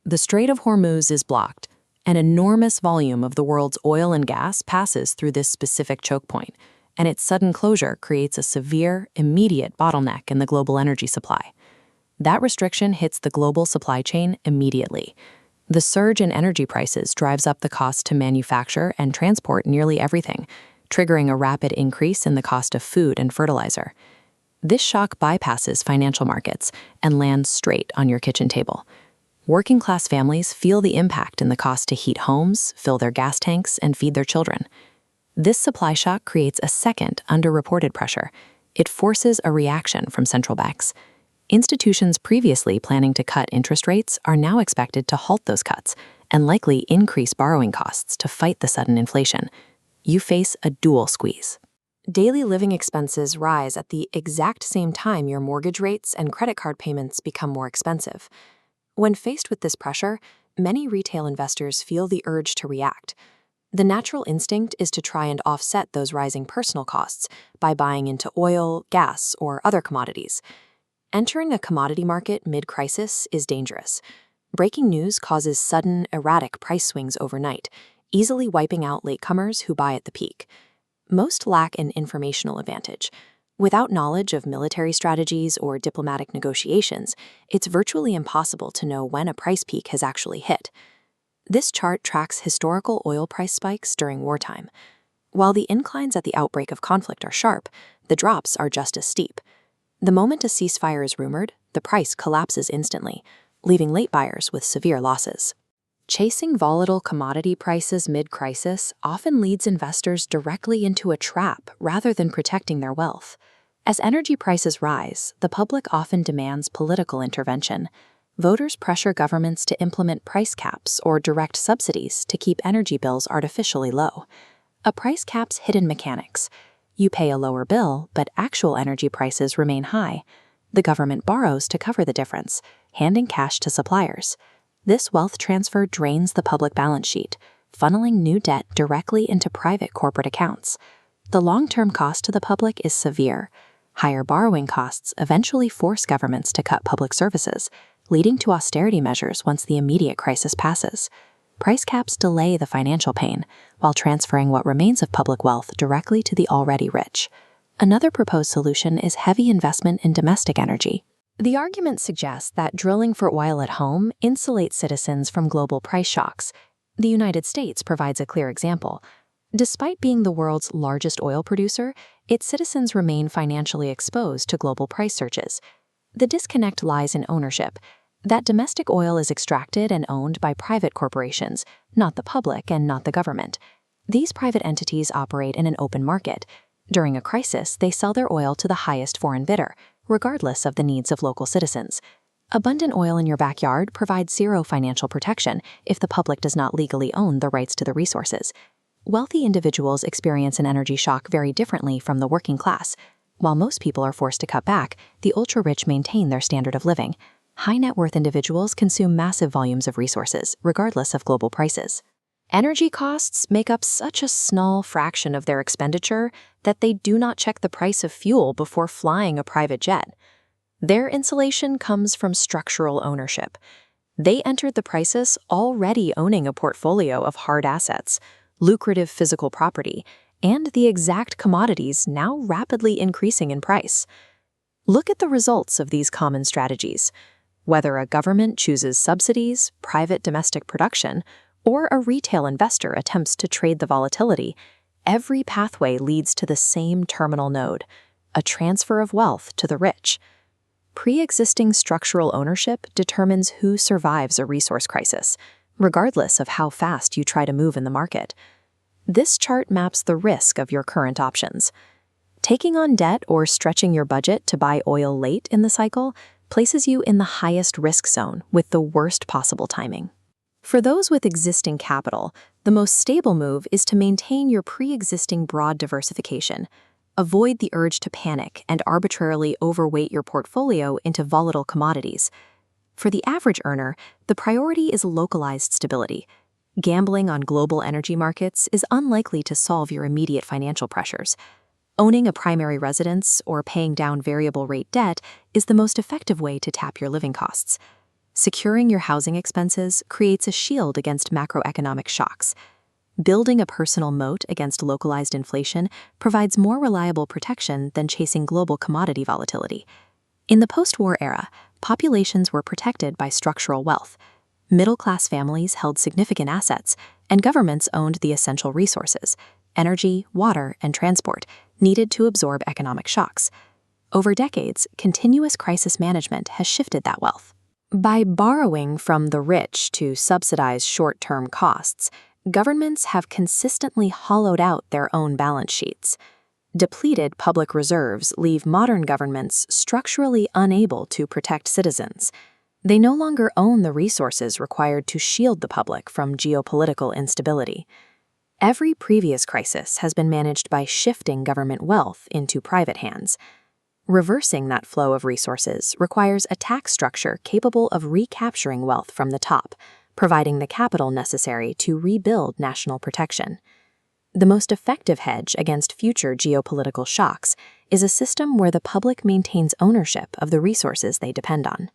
The Strait of Hormuz is blocked. An enormous volume of the world's oil and gas passes through this specific choke point, and its sudden closure creates a severe, immediate bottleneck in the global energy supply. That restriction hits the global supply chain immediately. The surge in energy prices drives up the cost to manufacture and transport nearly everything, triggering a rapid increase in the cost of food and fertilizer. This shock bypasses financial markets and lands straight on your kitchen table. Working-class families feel the impact in the cost to heat homes, fill their gas tanks, and feed their children. This supply shock creates a second, underreported pressure. It forces a reaction from central banks. Institutions previously planning to cut interest rates are now expected to halt those cuts and likely increase borrowing costs to fight the sudden inflation. You face a dual squeeze. Daily living expenses rise at the exact same time your mortgage rates and credit card payments become more expensive. When faced with this pressure, many retail investors feel the urge to react. The natural instinct is to try and offset those rising personal costs by buying into oil, gas, or other commodities. Entering a commodity market mid-crisis is dangerous. Breaking news causes sudden, erratic price swings overnight, easily wiping out latecomers who buy at the peak. Most lack an informational advantage. Without knowledge of military strategies or diplomatic negotiations, it's virtually impossible to know when a price peak has actually hit. This chart tracks historical oil price spikes during wartime. While the inclines at the outbreak of conflict are sharp, the drops are just as steep. The moment a ceasefire is rumored, the price collapses instantly, leaving late buyers with severe losses. Chasing volatile commodity prices mid-crisis often leads investors directly into a trap rather than protecting their wealth. As energy prices rise, the public often demands political intervention. Voters pressure governments to implement price caps or direct subsidies to keep energy bills artificially low. A price cap's hidden mechanics. You pay a lower bill, but actual energy prices remain high. The government borrows to cover the difference, handing cash to suppliers. This wealth transfer drains the public balance sheet, funneling new debt directly into private corporate accounts. The long-term cost to the public is severe. Higher borrowing costs eventually force governments to cut public services, leading to austerity measures once the immediate crisis passes. Price caps delay the financial pain, while transferring what remains of public wealth directly to the already rich. Another proposed solution is heavy investment in domestic energy. The argument suggests that drilling for oil at home insulates citizens from global price shocks. The United States provides a clear example. Despite being the world's largest oil producer, its citizens remain financially exposed to global price surges. The disconnect lies in ownership. That domestic oil is extracted and owned by private corporations, not the public and not the government. These private entities operate in an open market. During a crisis, they sell their oil to the highest foreign bidder, regardless of the needs of local citizens. Abundant oil in your backyard provides zero financial protection if the public does not legally own the rights to the resources. Wealthy individuals experience an energy shock very differently from the working class. While most people are forced to cut back, the ultra-rich maintain their standard of living. High-net-worth individuals consume massive volumes of resources, regardless of global prices. Energy costs make up such a small fraction of their expenditure that they do not check the price of fuel before flying a private jet. Their insulation comes from structural ownership. They entered the crisis already owning a portfolio of hard assets, lucrative physical property, and the exact commodities now rapidly increasing in price. Look at the results of these common strategies. Whether a government chooses subsidies, private domestic production, or a retail investor attempts to trade the volatility, every pathway leads to the same terminal node, a transfer of wealth to the rich. Pre-existing structural ownership determines who survives a resource crisis, regardless of how fast you try to move in the market. This chart maps the risk of your current options. Taking on debt or stretching your budget to buy oil late in the cycle places you in the highest risk zone with the worst possible timing. For those with existing capital, the most stable move is to maintain your pre-existing broad diversification. Avoid the urge to panic and arbitrarily overweight your portfolio into volatile commodities. For the average earner, the priority is localized stability. Gambling on global energy markets is unlikely to solve your immediate financial pressures. Owning a primary residence or paying down variable rate debt is the most effective way to tap your living costs. Securing your housing expenses creates a shield against macroeconomic shocks. Building a personal moat against localized inflation provides more reliable protection than chasing global commodity volatility. In the post-war era, populations were protected by structural wealth. Middle-class families held significant assets, and governments owned the essential resources, energy, water, and transport, needed to absorb economic shocks. Over decades, continuous crisis management has shifted that wealth. By borrowing from the rich to subsidize short-term costs, governments have consistently hollowed out their own balance sheets. Depleted public reserves leave modern governments structurally unable to protect citizens. They no longer own the resources required to shield the public from geopolitical instability. Every previous crisis has been managed by shifting government wealth into private hands. Reversing that flow of resources requires a tax structure capable of recapturing wealth from the top, providing the capital necessary to rebuild national protection. The most effective hedge against future geopolitical shocks is a system where the public maintains ownership of the resources they depend on.